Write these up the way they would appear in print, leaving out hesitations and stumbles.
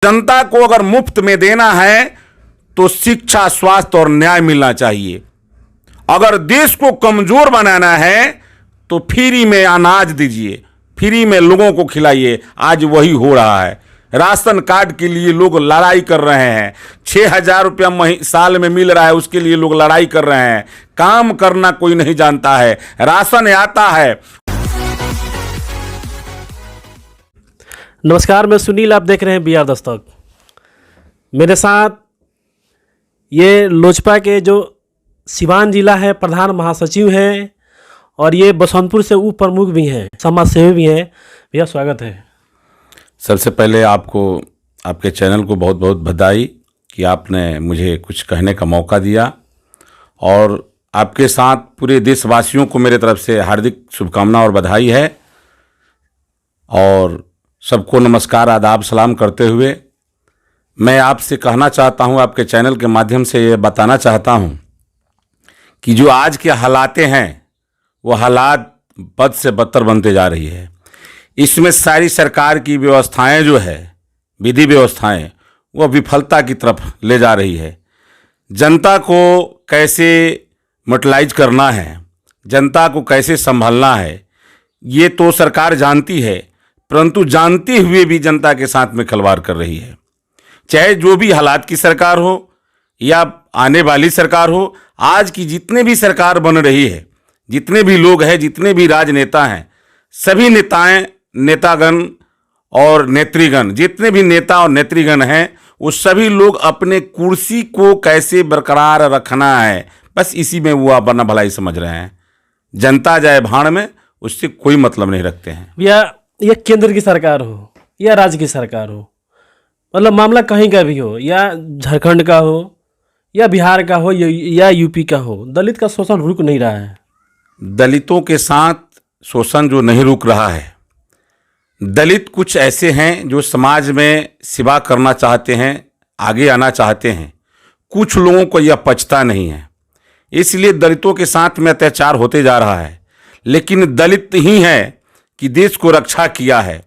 जनता को अगर मुफ्त में देना है तो शिक्षा, स्वास्थ्य और न्याय मिलना चाहिए। अगर देश को कमजोर बनाना है तो फ्री में अनाज दीजिए, फ्री में लोगों को खिलाइए। आज वही हो रहा है। राशन कार्ड के लिए लोग लड़ाई कर रहे हैं। 6,000 रुपया साल में मिल रहा है, उसके लिए लोग लड़ाई कर रहे हैं। काम करना कोई नहीं जानता है। राशन आता है। नमस्कार, मैं सुनील, आप देख रहे हैं बिहार दस्तक। मेरे साथ ये लोजपा के जो सिवान जिला है प्रधान महासचिव हैं और ये बसंतपुर से उप प्रमुख भी हैं, समाज सेवी भी हैं। भैया स्वागत है। सबसे पहले आपको, आपके चैनल को बहुत बहुत बधाई कि आपने मुझे कुछ कहने का मौका दिया, और आपके साथ पूरे देशवासियों को मेरे तरफ से हार्दिक शुभकामना और बधाई है। और सबको नमस्कार, आदाब, सलाम करते हुए मैं आपसे कहना चाहता हूं, आपके चैनल के माध्यम से ये बताना चाहता हूं कि जो आज के हालातें हैं वो हालात बद से बदतर बनते जा रही है। इसमें सारी सरकार की व्यवस्थाएं जो है, विधि व्यवस्थाएं, वो विफलता की तरफ ले जा रही है। जनता को कैसे मोटलाइज करना है, जनता को कैसे संभालना है, ये तो सरकार जानती है, परंतु जानते हुए भी जनता के साथ में खिलवाड़ कर रही है। चाहे जो भी हालात की सरकार हो या आने वाली सरकार हो, आज की जितने भी सरकार बन रही है, जितने भी लोग हैं, जितने भी राजनेता हैं, सभी नेतागण और नेत्रीगण, जितने भी नेता और नेत्रीगण हैं, वो सभी लोग अपने कुर्सी को कैसे बरकरार रखना है, बस इसी में वो अपना भलाई समझ रहे हैं। जनता जाए भाड़ में, उससे कोई मतलब नहीं रखते हैं। भैया, यह केंद्र की सरकार हो या राज्य की सरकार हो, मतलब मामला कहीं का भी हो, या झारखंड का हो या बिहार का हो या यूपी का हो, दलित का शोषण रुक नहीं रहा है। दलितों के साथ शोषण जो नहीं रुक रहा है, दलित कुछ ऐसे हैं जो समाज में सेवा करना चाहते हैं, आगे आना चाहते हैं। कुछ लोगों को यह पचता नहीं है, इसलिए दलितों के साथ में अत्याचार होते जा रहा है। लेकिन दलित ही है कि देश को रक्षा किया है।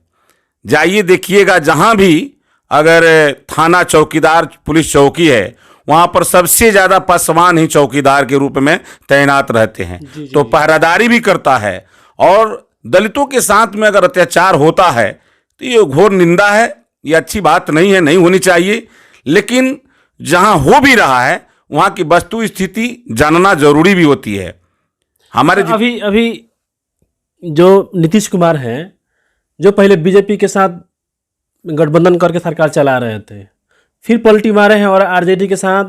जाइए देखिएगा, जहां भी अगर थाना चौकीदार, पुलिस चौकी है, वहां पर सबसे ज्यादा पासवान ही चौकीदार के रूप में तैनात रहते हैं। तो पहरादारी भी करता है। और दलितों के साथ में अगर अत्याचार होता है तो ये घोर निंदा है, ये अच्छी बात नहीं है, नहीं होनी चाहिए। लेकिन जहां हो भी रहा है वहां की वस्तु स्थिति जानना जरूरी भी होती है। हमारे अभी जो नीतीश कुमार हैं, जो पहले बीजेपी के साथ गठबंधन करके सरकार चला रहे थे, फिर पलटी मारे हैं और आरजेडी के साथ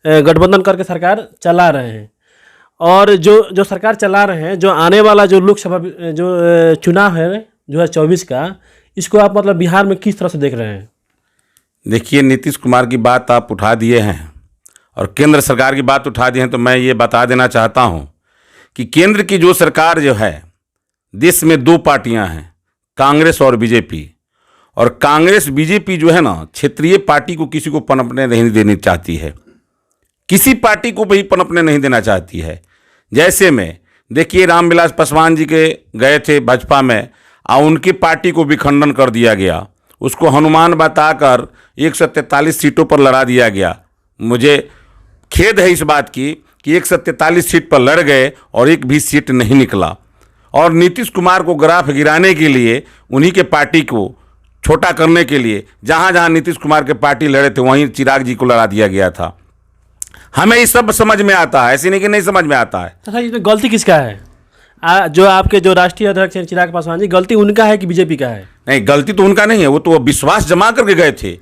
गठबंधन करके सरकार चला रहे हैं। और जो सरकार चला रहे हैं, जो आने वाला जो लोकसभा जो चुनाव है 2024 का, इसको आप मतलब बिहार में किस तरह से देख रहे हैं? देखिए, नीतीश कुमार की बात आप उठा दिए हैं और केंद्र सरकार की बात उठा दी है, तो मैं ये बता देना चाहता हूँ कि केंद्र की जो सरकार जो है, देश में दो पार्टियां हैं, कांग्रेस और बीजेपी। और कांग्रेस बीजेपी जो है ना, क्षेत्रीय पार्टी को किसी को पनपने नहीं देनी चाहती है, किसी पार्टी को भी पनपने नहीं देना चाहती है। जैसे में देखिए, रामविलास पासवान जी के गए थे भाजपा में, और उनकी पार्टी को भी खंडन कर दिया गया, उसको हनुमान बताकर 143 सीटों पर लड़ा दिया गया। मुझे खेद है इस बात की कि 143 सीट पर लड़ गए और एक भी सीट नहीं निकला। और नीतीश कुमार को ग्राफ गिराने के लिए, उन्हीं के पार्टी को छोटा करने के लिए, जहां जहां नीतीश कुमार के पार्टी लड़े थे वहीं चिराग जी को लड़ा दिया गया था। हमें ये सब समझ में आता है, ऐसे नहीं कि नहीं समझ में आता है। तो इसमें गलती किसका है? जो आपके जो राष्ट्रीय अध्यक्ष हैं चिराग पासवान जी, गलती उनका है कि बीजेपी का है? नहीं, गलती तो उनका नहीं है। वो तो विश्वास जमा करके गए थे,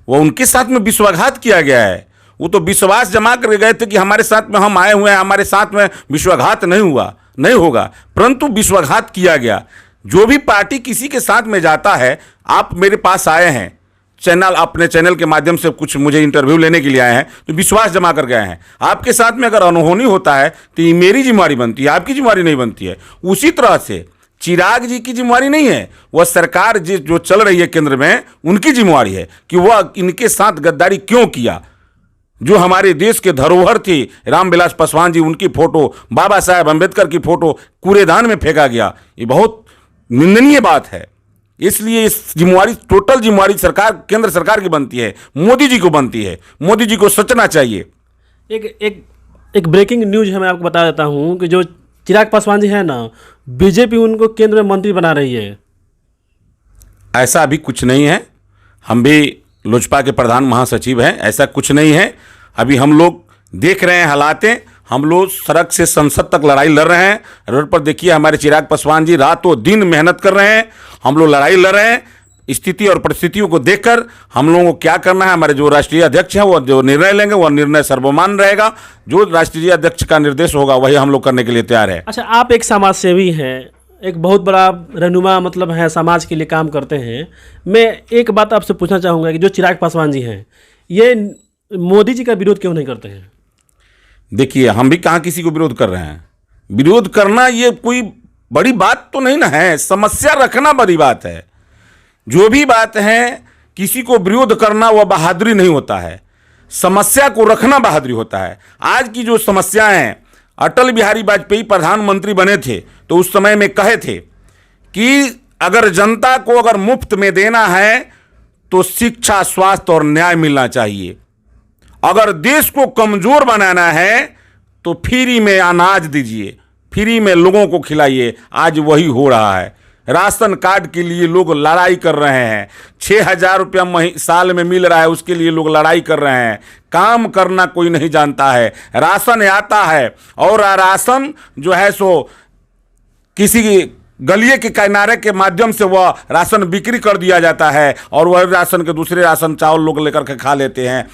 वो उनके साथ में विश्वासघात किया गया है। वो तो विश्वास जमा करके गए थे कि हमारे साथ में हम आए हुए हैं, हमारे साथ में विश्वासघात नहीं हुआ, नहीं होगा, परंतु विश्वासघात किया गया। जो भी पार्टी किसी के साथ में जाता है, आप मेरे पास आए हैं चैनल, अपने चैनल के माध्यम से कुछ मुझे इंटरव्यू लेने के लिए आए हैं, तो विश्वास जमा कर गए हैं। आपके साथ में अगर अनहोनी होता है तो ये मेरी जिम्मेवारी बनती है, आपकी जिम्मेवारी नहीं बनती है। उसी तरह से चिराग जी की जिम्मेवारी नहीं है, वह सरकार जो चल रही है केंद्र में, उनकी जिम्मेवारी है कि वह इनके साथ गद्दारी क्यों किया। जो हमारे देश के धरोहर थी, रामविलास पासवान जी, उनकी फोटो, बाबा साहेब अम्बेडकर की फोटो कूड़ेदान में फेंका गया। ये बहुत निंदनीय बात है। इसलिए इस जिम्मेवारी, टोटल जिम्मेवारी सरकार, केंद्र सरकार की बनती है, मोदी जी को बनती है। मोदी जी को सोचना चाहिए। एक एक एक ब्रेकिंग न्यूज है, मैं आपको बता देता हूँ कि जो चिराग पासवान जी है ना, बीजेपी उनको केंद्र में मंत्री बना रही है। ऐसा अभी कुछ नहीं है। हम भी लोजपा के प्रधान महासचिव हैं, ऐसा कुछ नहीं है। अभी हम लोग देख रहे हैं हालातें। हम लोग सड़क से संसद तक लड़ाई लड़ रहे हैं। रोड पर देखिए हमारे चिराग पासवान जी रातों दिन मेहनत कर रहे हैं। हम लोग लड़ाई लड़ रहे हैं। स्थिति और परिस्थितियों को देखकर हम लोगों को क्या करना है, हमारे जो राष्ट्रीय अध्यक्ष हैं वो जो निर्णय लेंगे वह निर्णय सर्वमान्य रहेगा। जो राष्ट्रीय अध्यक्ष का निर्देश होगा वही हम लोग करने के लिए तैयार है। अच्छा, आप एक समाज सेवी हैं, एक बहुत बड़ा रहनुमा मतलब है, समाज के लिए काम करते हैं। मैं एक बात आपसे पूछना चाहूँगा कि जो चिराग पासवान जी हैं, ये मोदी जी का विरोध क्यों नहीं करते हैं? देखिए, हम भी कहाँ किसी को विरोध कर रहे हैं। विरोध करना ये कोई बड़ी बात तो नहीं ना है। समस्या रखना बड़ी बात है। जो भी बात है, किसी को विरोध करना वह बहादुरी नहीं होता है। समस्या को रखना बहादुरी होता है। आज की जो समस्याएं हैं, अटल बिहारी वाजपेयी प्रधानमंत्री बने थे तो उस समय में कहे थे कि अगर जनता को अगर मुफ्त में देना है तो शिक्षा, स्वास्थ्य और न्याय मिलना चाहिए। अगर देश को कमजोर बनाना है तो फ्री में अनाज दीजिए, फ्री में लोगों को खिलाइए। आज वही हो रहा है। राशन कार्ड के लिए लोग लड़ाई कर रहे हैं। 6,000 रुपया साल में मिल रहा है, उसके लिए लोग लड़ाई कर रहे हैं। काम करना कोई नहीं जानता है। राशन आता है और राशन जो है सो किसी गलिए के किनारे के माध्यम से वह राशन बिक्री कर दिया जाता है और वह राशन के दूसरे राशन चावल लोग लेकर के खा लेते हैं,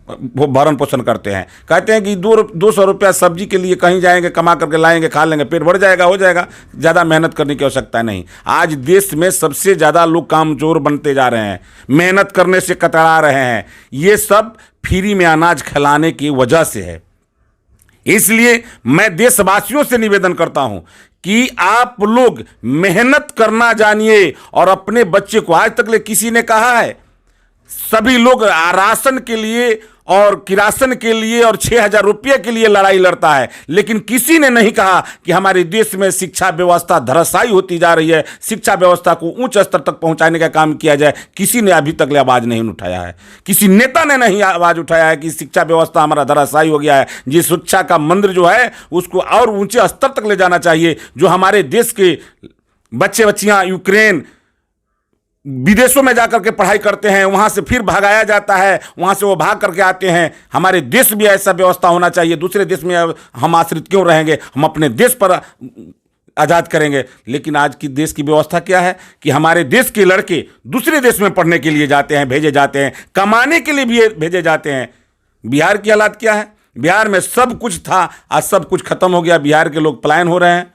वो भरण पोषण करते हैं। कहते हैं कि 200 रुपया सब्जी के लिए कहीं जाएंगे, कमा करके लाएंगे, खा लेंगे, पेट भर जाएगा, हो जाएगा, ज़्यादा मेहनत करने की आवश्यकता नहीं। आज देश में सबसे ज़्यादा लोग कामचोर बनते जा रहे हैं, मेहनत करने से कतरा रहे हैं। ये सब फ्री में अनाज खिलाने की वजह से है। इसलिए मैं देशवासियों से निवेदन करता हूं कि आप लोग मेहनत करना जानिए और अपने बच्चे को, आज तक ले किसी ने कहा है, सभी लोग राशन के लिए और किरासन के लिए और 6,000 रुपये के लिए लड़ाई लड़ता है, लेकिन किसी ने नहीं कहा कि हमारे देश में शिक्षा व्यवस्था धराशायी होती जा रही है, शिक्षा व्यवस्था को उच्च स्तर तक पहुंचाने का काम किया जाए। किसी ने अभी तक आवाज नहीं उठाया है। किसी नेता ने नहीं आवाज उठाया है कि शिक्षा व्यवस्था हमारा धराशायी हो गया है। जिस शिक्षा का मंदिर जो है उसको और ऊंचे स्तर तक ले जाना चाहिए। जो हमारे देश के बच्चे बच्चियां यूक्रेन, विदेशों में जाकर के पढ़ाई करते हैं, वहाँ से फिर भगाया जाता है, वहाँ से वो भाग करके आते हैं। हमारे देश भी ऐसा व्यवस्था होना चाहिए। दूसरे देश में हम आश्रित क्यों रहेंगे? हम अपने देश पर आज़ाद करेंगे। लेकिन आज की देश की व्यवस्था क्या है कि हमारे देश के लड़के दूसरे देश में पढ़ने के लिए जाते हैं, भेजे जाते हैं, कमाने के लिए भी भेजे जाते हैं। बिहार की हालात क्या है? बिहार में सब कुछ था, आज सब कुछ खत्म हो गया। बिहार के लोग पलायन हो रहे हैं।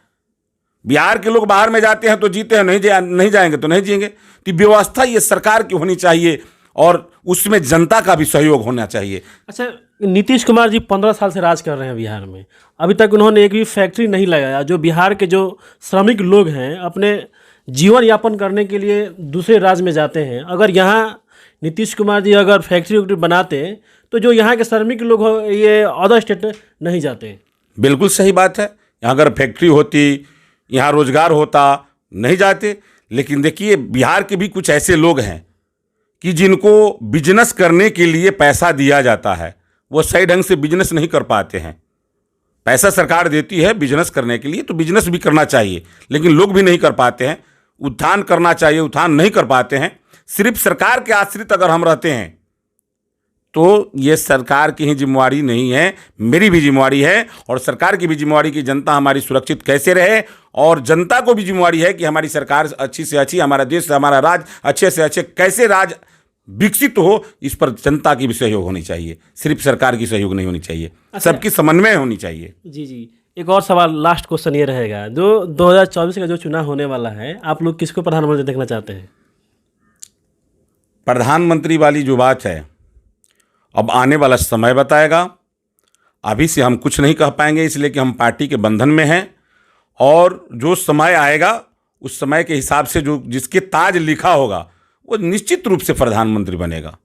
बिहार के लोग बाहर में जाते हैं तो जीते हैं, नहीं जाएंगे तो नहीं जिएंगे। तो व्यवस्था ये सरकार की होनी चाहिए और उसमें जनता का भी सहयोग होना चाहिए। अच्छा, नीतीश कुमार जी 15 साल से राज कर रहे हैं बिहार में। अभी तक उन्होंने एक भी फैक्ट्री नहीं लगाया। जो बिहार के जो श्रमिक लोग हैं अपने जीवन यापन करने के लिए दूसरे राज्य में जाते हैं। अगर यहाँ नीतीश कुमार जी अगर फैक्ट्री बनाते तो जो यहाँ के श्रमिक लोग हो ये अदर स्टेट नहीं जाते। बिल्कुल सही बात है। यहाँ अगर फैक्ट्री होती, यहाँ रोजगार होता, नहीं जाते। लेकिन देखिए, बिहार के भी कुछ ऐसे लोग हैं कि जिनको बिजनेस करने के लिए पैसा दिया जाता है, वो सही ढंग से बिजनेस नहीं कर पाते हैं। पैसा सरकार देती है बिजनेस करने के लिए, तो बिजनेस भी करना चाहिए, लेकिन लोग भी नहीं कर पाते हैं। उत्थान करना चाहिए, उत्थान नहीं कर पाते हैं। सिर्फ सरकार के आश्रित अगर हम रहते हैं तो ये सरकार की ही जिम्मेवारी नहीं है, मेरी भी जिम्मेवारी है और सरकार की भी जिम्मेवारी कि जनता हमारी सुरक्षित कैसे रहे। और जनता को भी जिम्मेवारी है कि हमारी सरकार अच्छी से अच्छी, हमारा देश, हमारा राज्य अच्छे से अच्छे कैसे राज्य विकसित हो, इस पर जनता की भी सहयोग होनी चाहिए। सिर्फ सरकार की सहयोग नहीं होनी चाहिए, सबकी समन्वय होनी चाहिए। जी। एक और सवाल, लास्ट क्वेश्चन ये रहेगा, जो 2024 का जो चुनाव होने वाला है, आप लोग किसको प्रधानमंत्री देखना चाहते हैं? प्रधानमंत्री वाली जो बात है अब आने वाला समय बताएगा। अभी से हम कुछ नहीं कह पाएंगे, इसलिए कि हम पार्टी के बंधन में हैं और जो समय आएगा उस समय के हिसाब से जो जिसके ताज लिखा होगा वो निश्चित रूप से प्रधानमंत्री बनेगा।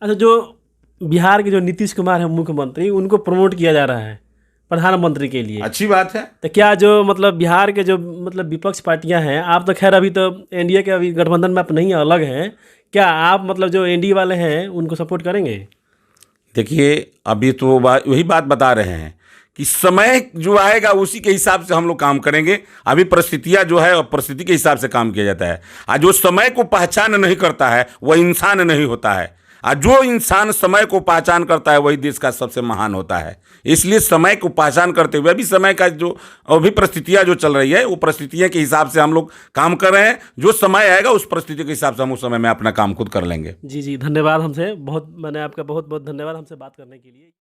अच्छा, जो बिहार के जो नीतीश कुमार है मुख्यमंत्री, उनको प्रमोट किया जा रहा है, प्रधानमंत्री के लिए। अच्छी बात है। तो क्या जो मतलब बिहार के जो मतलब विपक्ष पार्टियां हैं, आप तो खैर अभी तो एनडीए के अभी गठबंधन में आप नहीं हैं, अलग हैं, क्या आप मतलब जो एनडीए वाले हैं उनको सपोर्ट करेंगे? देखिए, अभी तो वही बात बता रहे हैं कि समय जो आएगा उसी के हिसाब से हम लोग काम करेंगे। अभी परिस्थितियां जो है, परिस्थिति के हिसाब से काम किया जाता है। आज जो समय को पहचान नहीं करता है वह इंसान नहीं होता है। आज जो इंसान समय को पहचान करता है वही देश का सबसे महान होता है। इसलिए समय को पहचान करते हुए अभी समय का जो अभी परिस्थितियां जो चल रही है वो परिस्थितियों के हिसाब से हम लोग काम कर रहे हैं। जो समय आएगा उस परिस्थिति के हिसाब से हम उस समय में अपना काम खुद कर लेंगे। जी जी, धन्यवाद। हमसे बहुत मैंने आपका बहुत बहुत धन्यवाद हमसे बात करने के लिए।